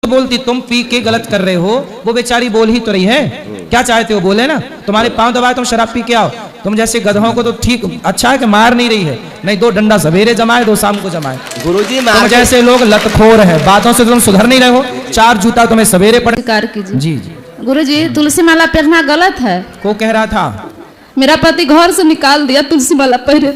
तो बोलती, तुम पी के गलत कर रहे हो, वो बेचारी बोल ही तो रही है। क्या चाहते हो बोले ना, तुम्हारे पांव दबाए तुम शराब पी के आओ। तुम जैसे गधों को तो ठीक अच्छा है कि मार नहीं रही है, नहीं दो डंडा सवेरे जमाए दो शाम को जमाए। गुरुजी तुम जैसे लोग लतखोर है, बातों से तुम सुधर नहीं रहे हो, 4 जूता तुम्हें सवेरे पड़े। जी जी गुरुजी, तुलसी माला पहनना गलत है। को कह रहा था? मेरा पति घर से निकाल दिया तुलसी माला पहने।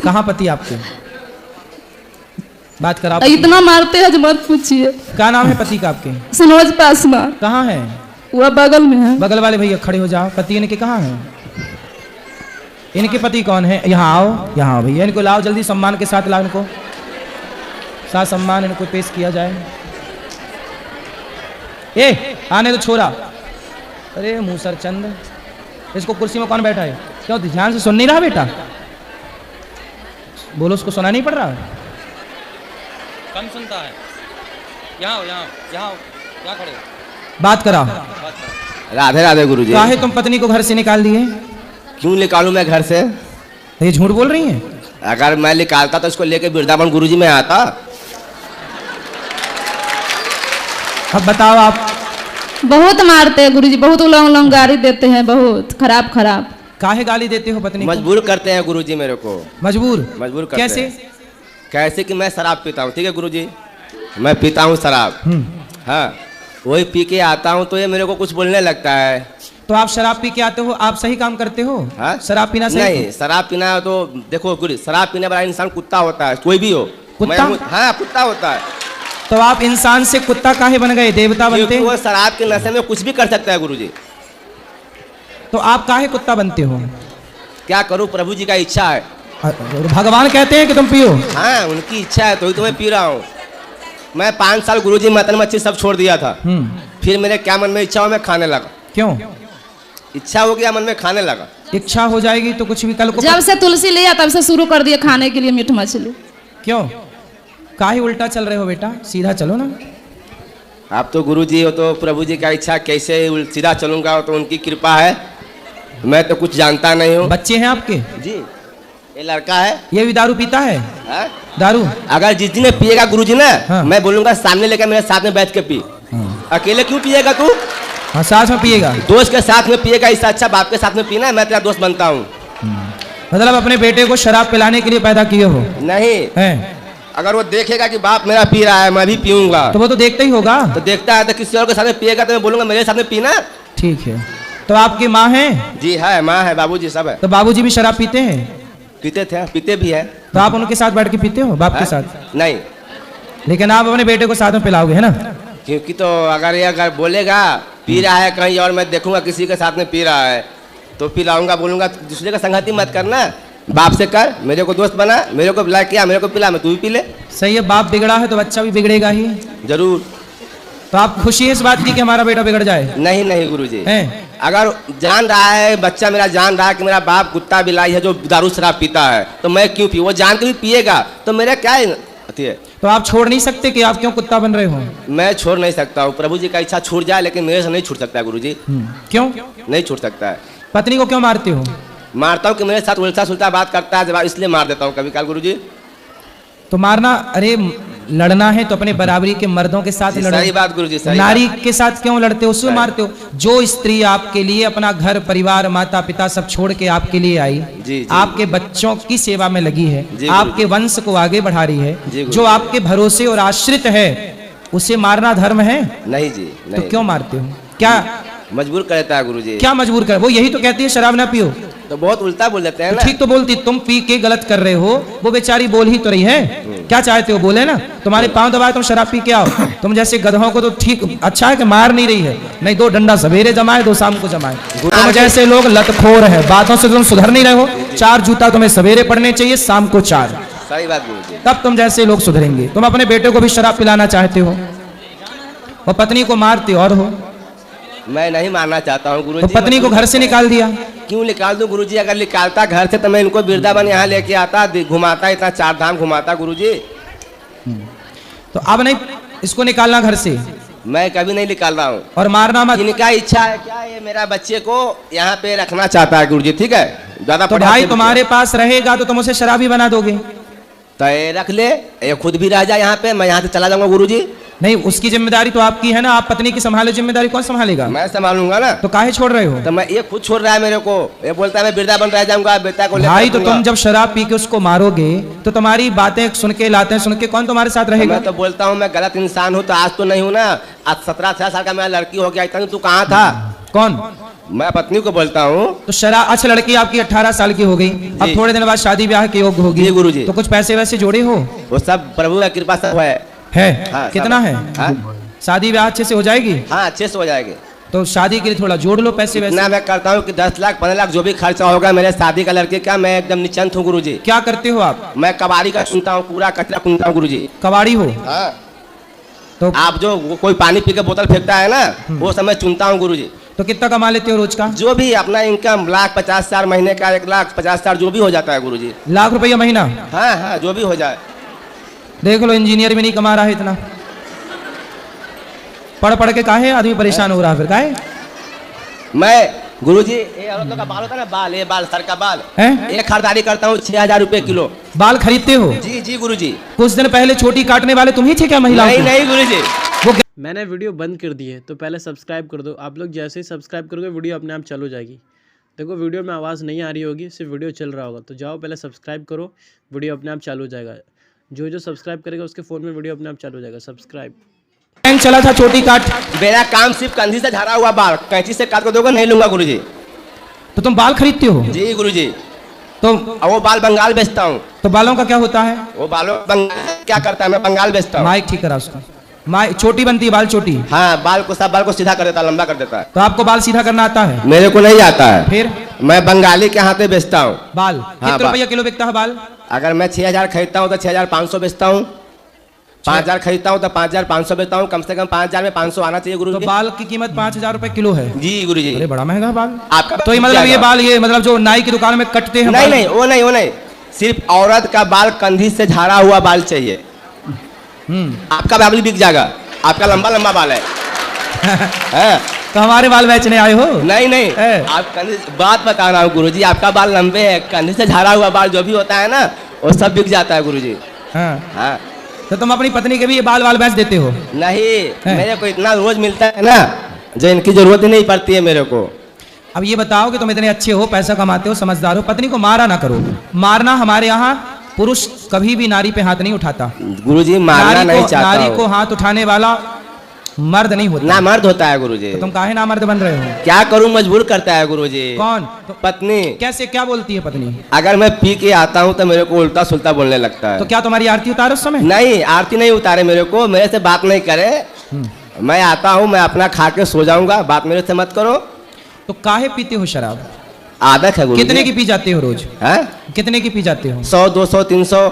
कहाँ पति आपके? बात करा। इतना मारते हैं जो मत पूछिए। क्या नाम है पति का आपके? सनोज पासवान। कहाँ है? वह बगल में है। बगल वाले भैया खड़े हो जाओ। पति इनके कहाँ है? इनके पति कौन है? यहाँ आओ, यहाँ आओ भैया, इनको लाओ जल्दी, सम्मान के साथ लाओ इनको, साथ सम्मान इनको पेश किया जाए। ए आने तो छोरा। अरे मूसर चंद, इसको कुर्सी में कौन बैठा है? क्यों ध्यान से सुन नहीं रहा बेटा? बोलो, उसको सुना नहीं पड़ रहा? कम सुनता है। यहाँ यहाँ खड़े बात करा। राधे राधे गुरुजी। काहे तुम पत्नी को घर से निकाल दिए? क्यों निकालूं मैं घर से? ये झूठ बोल रही हैं। अगर मैं निकालता तो इसको लेके वृंदावन गुरुजी में आता। अब बताओ आप। बहुत मारते हैं गुरुजी, बहुत उलंग गाली देते हैं, बहुत खराब खराब। काहे गाली देते हो पत्नी को? मजबूर करते हैं गुरुजी मेरे को। मजबूर करते कैसे? हैं। कैसे कि मैं शराब पीता हूँ, ठीक है गुरुजी, मैं पीता हूँ शराब। हाँ, वही पी के आता हूँ तो ये मेरे को कुछ बोलने लगता है। तो आप शराब पी के आते हो, आप सही काम करते हो? हाँ? शराब पीना सही? नहीं, शराब पीना तो देखो गुरु, शराब पीने वाला इंसान कुत्ता होता है, कोई भी हो। कुत्ता? हाँ, कुत्ता होता है। तो आप इंसान से कुत्ता काहे बन गए, देवता बनते? वो शराब के नशे में कुछ भी कर सकता है गुरुजी। तो आप काहे कुत्ता बनते हो? क्या करूँ, प्रभु जी का इच्छा है। भगवान कहते हैं कि तुम पियो? हाँ, उनकी इच्छा है तो ही तो मैं पी रहा हूँ। मैं 5 साल गुरुजी मतन मच्छी सब छोड़ दिया था। फिर मेरे क्या मन में इच्छा हो, मैं खाने लगा। क्यों? इच्छा हो गया मन में, खाने लगा। इच्छा हो जाएगी तो कुछ भी कल को। जब से तुलसी लिया तब से शुरू कर दिया खाने के लिए मीठ मछली। क्यों? काहे उल्टा चल रहे हो बेटा, सीधा चलो ना। आप तो गुरुजी हो तो प्रभु जी का इच्छा, कैसे सीधा चलूंगा, तो उनकी कृपा है। मैं तो कुछ जानता नहीं हूँ। बच्चे हैं आपके? जी, ये लड़का है। ये भी दारू पीता है? हा? दारू अगर जिस दिन पिएगा गुरुजी ना, हाँ। मैं बोलूंगा सामने लेकर मेरे साथ में बैठ के पी। अकेले क्यों पिएगा तू? हाँ, साथ में पिएगा। दोस्त के साथ में पिएगा, इससे अच्छा बाप के साथ में पीना। मैं तेरा दोस्त बनता हूँ। मतलब अपने बेटे को शराब पिलाने के लिए पैदा किए हो? नहीं है। अगर वो देखेगा कि बाप मेरा पी रहा है, मैं भी पीऊंगा, तो वो तो देखता ही होगा। तो देखता है तो किसी और के साथ में पिएगा तो मैं बोलूंगा मेरे साथ में पीना। ठीक है। तो आपकी माँ है? जी है, माँ है, बाबूजी सब है। तो बाबूजी भी शराब पीते हैं? पीते थे, पीते भी है। तो आप उनके साथ बैठ के पीते हो, बाप के साथ? नहीं, लेकिन आप अपने बेटे को साथ में पिलाओगे, है ना? क्योंकि तो अगर ये अगर बोलेगा पी रहा है कहीं और मैं देखूंगा किसी के साथ में पी रहा है तो पिलाऊंगा, बोलूंगा दूसरे का संगति मत करना, बाप से कर, मेरे को दोस्त बना, मेरे को लाइक किया, मेरे को पिला, मैं तू भी पी ले। सही है, बाप बिगड़ा है तो बच्चा भी बिगड़ेगा ही। जरूर। तो आप खुशी है इस बात की कि हमारा बेटा बिगड़ जाए? नहीं नहीं गुरुजी, है? अगर जान रहा है बच्चा मेरा, जान रहा है कि मेरा बाप कुत्ता बिलाई है जो दारू शराब पीता है, तो मैं क्यों पी? वो जान के भी पिएगा तो मेरा क्या है? तो आप छोड़ नहीं सकते कि आप क्यों कुत्ता बन रहे हो? मैं छोड़ नहीं सकता हूँ, प्रभु जी का इच्छा छूट जाए, लेकिन मेरे से नहीं छूट सकता है गुरुजी। क्यों नहीं छूट सकता है। पत्नी को क्यों मारते हो? मारता हूँ कि मेरे साथ उल्टा सुल्टा बात करता है, इसलिए मार देता हूँ कभी काल गुरुजी। तो मारना, अरे लड़ना है तो अपने बराबरी के मर्दों के साथ लड़ो। सही बात गुरुजी, सही नारी के साथ क्यों लड़ते हो, उसको मारते हो? जो स्त्री आपके लिए अपना घर परिवार माता पिता सब छोड़ के आपके लिए आई, जी, आपके बच्चों की सेवा में लगी है, जी, आपके वंश को आगे बढ़ा रही है, जो आपके भरोसे और आश्रित है, उसे मारना धर्म है? नहीं जी, नहीं। तो क्यों मारते हो? क्या मजबूर करता है गुरुजी। क्या मजबूर कर? वो यही तो कहती है शराब ना पियो। तो बहुत उल्टा बोल देते हैं ना। ठीक तो बोलती, तुम पी के गलत कर रहे हो, वो बेचारी बोल ही तो रही है। क्या चाहते हो बोले ना, तुम्हारे पांव दबाए तुम शराब पी के आओ। तुम जैसे गधों को तो ठीक अच्छा है कि मार नहीं रही है, नहीं दो डंडा सवेरे जमाए दो शाम को जमाए। तुम जैसे लोग लतखोर है, बातों से तुम सुधर नहीं रहे हो, 4 जूता तुम्हें सवेरे पड़ने चाहिए, शाम को 4। सही बात गुरुजी। तब तुम जैसे लोग सुधरेंगे। तुम अपने बेटे को भी शराब पिलाना चाहते हो, वो पत्नी को मारते और हो। मैं नहीं मानना चाहता हूँ गुरुजी। तो पत्नी को घर से निकाल दिया? क्यों निकाल दूं गुरुजी? अगर निकालता घर से तो मैं इनको वृंदावन यहाँ लेके आता, घुमाता, इतना 4 धाम घुमाता गुरुजी। तो अब नहीं इसको निकालना घर से? मैं कभी नहीं निकाल रहा हूँ। और मारना मत। इनका इच्छा है क्या, ये मेरा बच्चे को यहाँ पे रखना चाहता है गुरुजी, ठीक है? ज्यादा तो भाई तुम्हारे पास रहेगा तो तुम उसे शराबी बना दोगे? तो ये रख ले, ये खुद भी रह जाए यहाँ पे, मैं यहाँ से चला जाऊंगा गुरुजी। नहीं, उसकी जिम्मेदारी तो आपकी है ना, आप पत्नी की संभालो, जिम्मेदारी कौन संभालेगा? मैं संभालूंगा ना। तो काहे छोड़ रहे हो? तो मैं ये खुद छोड़ रहा है मेरे को, ये बोलता है मैं वृंदावन रह जाऊंगा, बेटा को भाई तो तुम जब शराब पी के उसको मारोगे तो तुम्हारी बातें सुन के, लाते सुन के कौन तुम्हारे साथ रहेगा? मैं तो बोलता हूँ मैं गलत इंसान हूँ, तो आज तो नहीं हूँ ना, आज 17-18 साल का मेरा लड़की हो गया, इतना तू कहाँ था? कौन? मैं पत्नी को बोलता हूँ। तो शराब, अच्छा लड़की आपकी 18 साल की हो गई, अब थोड़े दिन बाद शादी ब्याह के योग्य होगी। जी गुरुजी। तो कुछ पैसे वैसे जोड़े हो? वो सब प्रभु की कृपा सब है। हाँ, कितना सब है? हाँ? शादी ब्याह अच्छे से हो जाएगी? हाँ अच्छे से हो जाएगी। तो शादी के लिए थोड़ा जोड़ लो पैसे वैसे। इतना मैं करता हूँ कि 10 लाख 15 लाख जो भी खर्चा होगा मेरे शादी का लड़के का, मैं एकदम निश्चिंत हूँ गुरुजी। क्या करते हो आप? मैं कबाड़ी का सुनता हूँ, पूरा कचरा सुनता हूँ गुरुजी। कबाड़ी हो? हाँ। तो आप जो कोई पानी पी के बोतल फेंकता है ना, वो समय चुनता हूँ गुरुजी। तो कितना कमा लेते हो रोज का? जो भी अपना इनकम 1,50,000 महीने का, 1,50,000 जो भी हो जाता है गुरुजी। लाख रुपया महीना? हाँ हाँ जो भी हो जाए। देख लो, इंजीनियर भी नहीं कमा रहा है इतना। पढ़ पढ़ के काहे आदमी परेशान हो रहा है फिर? काहे? मैं गुरुजी ये औरतों का बाल होता है ना, बाल, ये बाल, सर का बाल हैं? ये खरीदारी करता हूँ 6,000 रुपए किलो। बाल खरीदते हो? जी जी गुरुजी। कुछ दिन पहले छोटी काटने वाले तुम ही थे क्या महिलाओं नहीं की? नहीं गुरुजी। वो मैंने वीडियो बंद कर दी है, तो पहले सब्सक्राइब कर दो। आप लोग जैसे ही सब्सक्राइब करोगे वीडियो अपने आप चालू हो जाएगी। देखो वीडियो में आवाज़ नहीं आ रही होगी, सिर्फ वीडियो चल रहा होगा। तो जाओ पहले सब्सक्राइब करो, वीडियो अपने आप चालू हो जाएगा। जो जो सब्सक्राइब करेगा उसके फ़ोन में वीडियो अपने आप चालू हो जाएगा। सब्सक्राइब। बैंक चला था छोटी काट। मेरा काम सिर्फ कंधी से झड़ा हुआ बाल, कैंची से काट कर दोगे नहीं लूंगा गुरुजी। तो तुम बाल खरीदते हो? जी गुरुजी। तो और वो बाल बंगाल बेचता हूँ। तो बालों का क्या होता है? वो बालों बंगाल क्या करता है, मैं बंगाल बेचता हूँ। माइक ठीक करा उसका। माइक छोटी बनती है, बाल छोटी। हाँ बाल को, सब बाल को सीधा कर देता है, लंबा कर देता है। तो आपको बाल सीधा करना आता है? मेरे को नहीं आता है। फिर? मैं बंगाली के हाथे बेचता हूँ बाल। कितने बाल। रुपया किलो बिकता है बाल? अगर मैं 6,000 खरीदता हूँ तो 6,500 बेचता हूँ। 5,000 खरीदता हूँ तो 5,500 बेचता हूँ। कम से कम 5,000 में 500 आना चाहिए गुरु तो जी। बाल की कीमत 5,000 रुपए किलो है? जी गुरु जी। अरे बड़ा महंगा बाल। आपका तो ये मतलब ये जाएगा। बाल, ये मतलब जो नाई की दुकान में कटते हैं नहीं बाल? नहीं वो नहीं वो नहीं, सिर्फ औरत का बाल कंधी से झाड़ा हुआ बाल चाहिए। आपका बाल भी बिक जाएगा, आपका लंबा लंबा बाल है। हाँ? तो हमारे बाल बेचने आए हो? नहीं नहीं है। आप कंधे बात बता रहा हूँ गुरुजी, आपका बाल लंबे है, कंधे से झाड़ा हुआ बाल जो भी होता है ना वो सब बिक जाता है गुरुजी। हाँ। हाँ तो तुम अपनी पत्नी के भी ये बाल वाल बेच देते हो? नहीं है। मेरे को इतना रोज मिलता है ना, जो इनकी जरूरत ही नहीं पड़ती है मेरे को। अब ये बताओ कि तुम इतने अच्छे हो, पैसा कमाते हो, समझदार हो, पत्नी को मारा ना करो। मारना हमारे यहाँ पुरुष कभी भी नारी पे हाथ नहीं उठाता। गुरुजी मारना नहीं चाहता नारी हूँ। को हाथ उठाने वाला मर्द नहीं होता। ना मर्द होता है गुरुजी। तो तुम काहे ना मर्द बन रहे हो? क्या करूं, मजबूर करता है गुरुजी। कौन? तो पत्नी। कैसे, क्या बोलती है पत्नी? अगर मैं पी के आता हूं तो मेरे को उल्टा सुल्टा बोलने लगता है। तो क्या तुम्हारी आरती उतारो उस समय? नहीं आरती नहीं उतारे मेरे को, मेरे से बात नहीं करे। मैं आता हूं, मैं अपना खा के सो जाऊंगा, बात मेरे से मत करो। तो काहे पीते हो शराब? आदत है गुरुजी। कितने की पी जाते हो रोज? हैं? कितने की पी जाते हो? 100 200 300,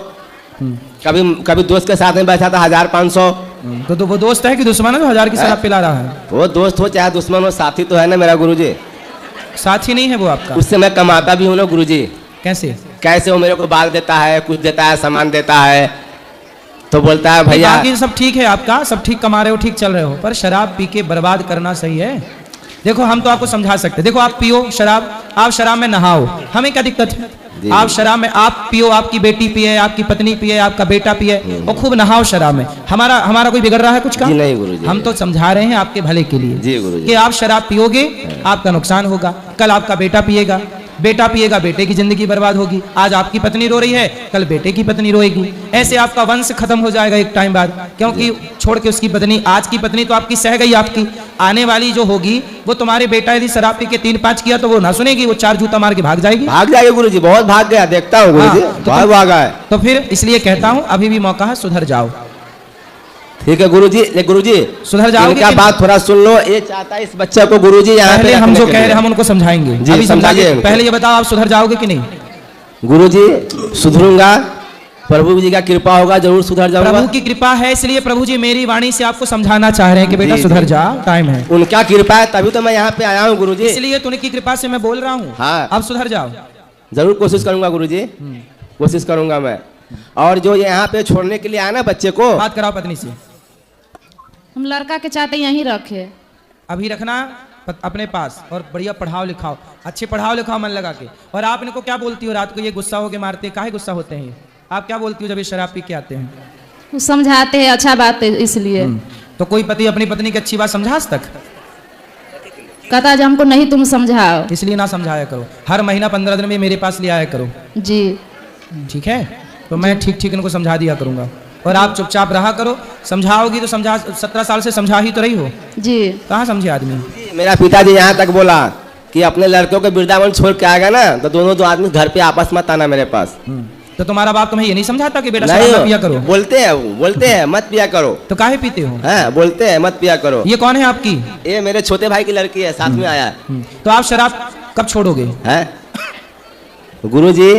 कभी कभी दोस्त के साथ में बैठा था 1000 500। तो वो दोस्त है कि दुश्मन है जो 1000 की शराब पिला रहा है? वो दोस्त हो चाहे दुश्मन हो, साथी तो है ना मेरा गुरुजी। साथी नहीं है वो आपका? उससे मैं कमाता भी हूँ ना गुरुजी। कैसे? कैसे? वो मेरे को बाल देता है, कुछ देता है, सामान देता है, तो बोलता है भैया। बाकी सब ठीक है आपका, सब ठीक कमा रहे हो, ठीक चल रहे हो, पर शराब पी के बर्बाद करना सही है? देखो हम तो आपको समझा सकते, देखो आप पियो शराब, आप शराब में नहाओ, हमें क्या दिक्कत है? आप शराब में आप पियो, आपकी बेटी पिए, आपकी पत्नी पिए, आपका बेटा पिए, और खूब नहाओ शराब में। हमारा कोई बिगड़ रहा है कुछ का? जी नहीं गुरुजी। हम तो समझा रहे हैं आपके भले के लिए। जी गुरुजी। कि आप शराब पियोगे आपका नुकसान होगा, कल आपका बेटा पिएगा, बेटा पिएगा बेटे की जिंदगी बर्बाद होगी। आज आपकी पत्नी रो रही है, कल बेटे की पत्नी रोएगी, ऐसे आपका वंश खत्म हो जाएगा एक टाइम बाद। क्योंकि छोड़ के उसकी पत्नी, आज की पत्नी तो आपकी सह गई, आपकी आने वाली जो होगी वो तुम्हारे बेटा यदि शराब पी के 3-5 किया तो वो ना सुनेगी, वो 4 जूता मार के भाग जाएगी। भाग जाएगी गुरुजी, बहुत भाग गया, देखता हूँ गुरुजी। हाँ, तो बहुत भागा है। तो फिर इसलिए कहता हूँ अभी भी मौका है, सुधर जाओ। ठीक है गुरुजी। ये गुरुजी सुधर जाओगे इनका कि- बात थोड़ा सुन लो। ये चाहता है इस बच्चे को गुरुजी यहाँ पे पहले हम रखने जो के कह रहे लिए। हैं हम उनको समझाएंगे। जी, अभी समझाइए समझाइए। उनको। पहले ये बताओ आप सुधर जाओगे कि नहीं? गुरुजी सुधरूंगा, प्रभु जी का कृपा होगा, जरूर सुधर जाऊंगा। प्रभु की कृपा है, इसलिए प्रभु जी मेरी वाणी से आपको समझाना चाह रहे हैं कि बेटा जी, सुधर जी। जा, टाइम है। उनका कृपा है तभी तो मैं यहाँ पे आया हूँ गुरुजी। इसलिए तो उनकी कृपा से मैं बोल रहा हूँ। हाँ। अब सुधर जाओ। जरूर कोशिश करूंगा गुरुजी, कोशिश करूंगा मैं। और जो यहाँ पे छोड़ने के लिए आया ना बच्चे को, बात कराओ पत्नी से। हम लड़का के चाहते यहीं रखे। अभी रखना अपने पास, और बढ़िया पढ़ाओ लिखाओ, अच्छे पढ़ाओ लिखाओ मन लगा के। और आप इनको क्या बोलती हो रात को, ये गुस्सा होके मारते, काहे गुस्सा होते हैं ये? आप क्या बोलती हो जब ये शराब पी के आते हैं? वो समझाते हैं अच्छा बात है इसलिए। तो कोई पति अपनी पत्नी की अच्छी बात समझा आज तक? कहता है हमको नहीं तुम समझाओ। इसलिए ना समझाया करो, हर महीना 15 दिन में मेरे पास ले आया करो, जी ठीक है? तो मैं ठीक ठीक इनको समझा दिया करूंगा और आप चुपचाप रहा करो। समझाओगी तो समझा, 17 साल से समझा ही तो रही हो, जी। कहाँ समझे आदमी? मेरा पिताजी यहाँ तक बोला कि अपने लड़कों को वृंदावन छोड़ के आएगा ना तो दोनों दो आदमी घर पे आपस मत आना मेरे पास। तो तुम्हारा बाप तुम्हें ये नहीं समझाता कि बेटा शराब मत पिया करो? बोलते हैं मत पिया करो। तो काहे पीते हो? हाँ बोलते हैं मत पिया करो। ये कौन है आपकी? ये मेरे छोटे भाई की लड़की है, साथ में आया है। तो आप शराब कब छोड़ोगे? हैं? गुरुजी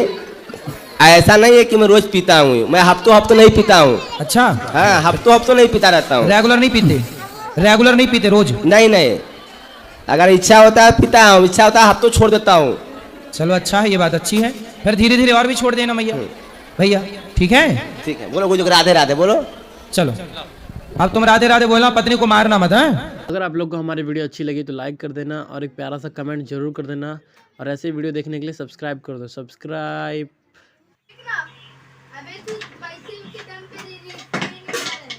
ऐसा नहीं है कि मैं रोज पीता हूँ, मैं हफ्तों नहीं पीता हूँ। अच्छा, हाँ हफ्तों नहीं पीता रहता हूँ। रेगुलर नहीं पीते? रेगुलर नहीं पीते रोज? नहीं, अगर इच्छा होता है पीता हूँ, इच्छा होता है हफ्तों छोड़ देता हूँ। चलो अच्छा है, ये बात अच्छी है। फिर धीरे धीरे और भी छोड़ देना भैया, ठीक है? ठीक है, बोलो गुरु राधे राधे बोलो। चलो अब तुम राधे राधे बोलना, पत्नी को मारना मत है? अगर आप लोग को हमारी वीडियो अच्छी लगी तो लाइक कर देना और एक प्यारा सा कमेंट जरूर कर देना और ऐसे ही वीडियो देखने के लिए सब्सक्राइब कर दो। सब्सक्राइब। अबे तू पैसे के दम पे दे रही है, नहीं मिला है।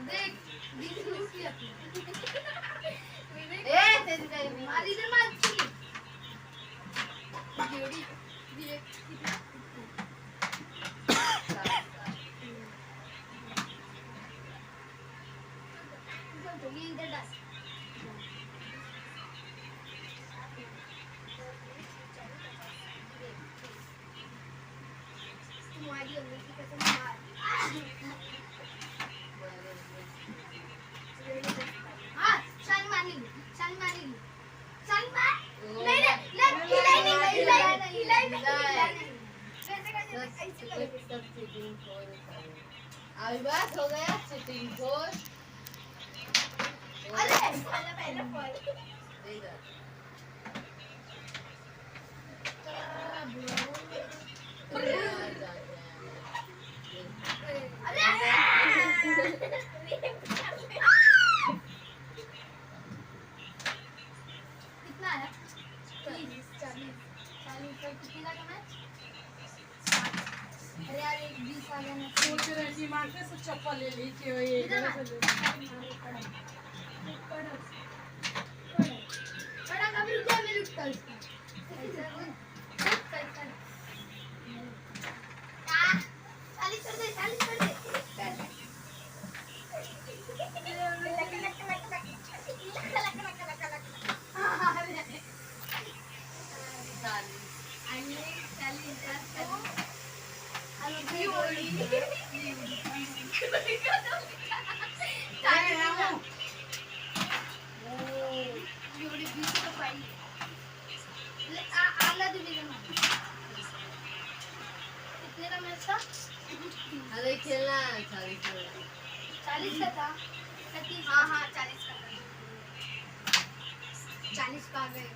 देख ए तेरी गई मारी इधर मार की जोड़ी ये तो ये इधर डाल तुम्हारी अंदर की कसम मार हाँ शानी मार नहीं रे अभी बात हो गया चीटिंग खोर। अरे पहले कितना आया? 40 कितना का मैच? अरे यार एक 20 आ गया ना। सोच रही थी मार्केट से चप्पल ले ली थी ये बड़ा कभी रुक जा मेरे ऊपर अरे खेलना 40 का था। हाँ 40 का था। 40 का गए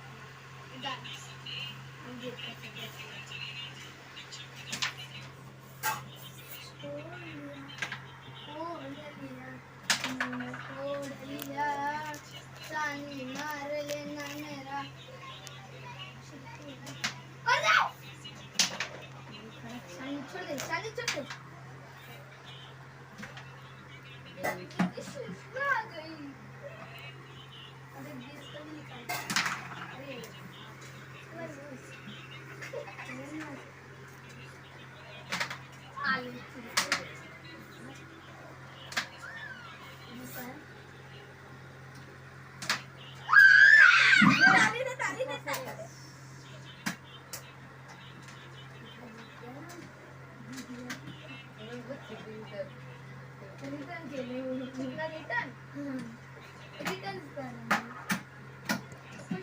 मार लेना मेरा छोड़ दे आ गई। अरे 20 का भी निकाल। अरे आलू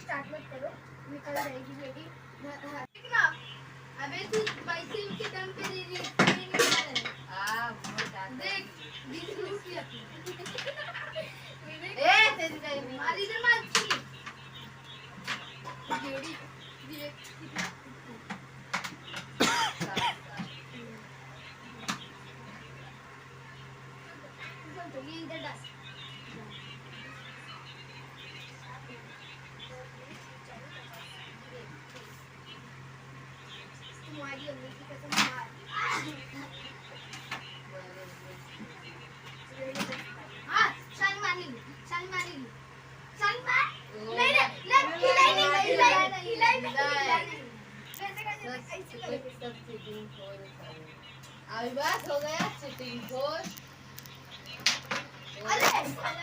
स्टार्ट मत करो, निकल जाएगी बेटी। अबे तू पैसे के दम पे दे रही है, नहीं मिला है। देख 20 रुपया ए तेरी गई मारी इधर मार की जोड़ी ये तो ये इधर डाल तुम्हारी अंदर की कसम मार हाँ अभी बस हो गया चिटिंग खोर। अरे पहले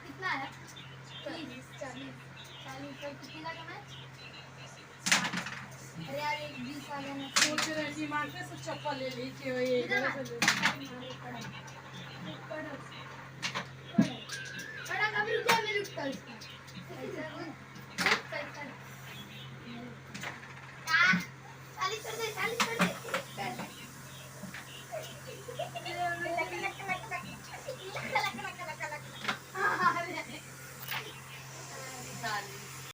कितना है? 30, 40, 40 पर कितना का मैच? अरे यार एक 20 आ गया ना। सोच रहे थी मार्केट से चप्पल ले ली कि ये कितना? कड़ा कभी रुपया में रुकता उसका।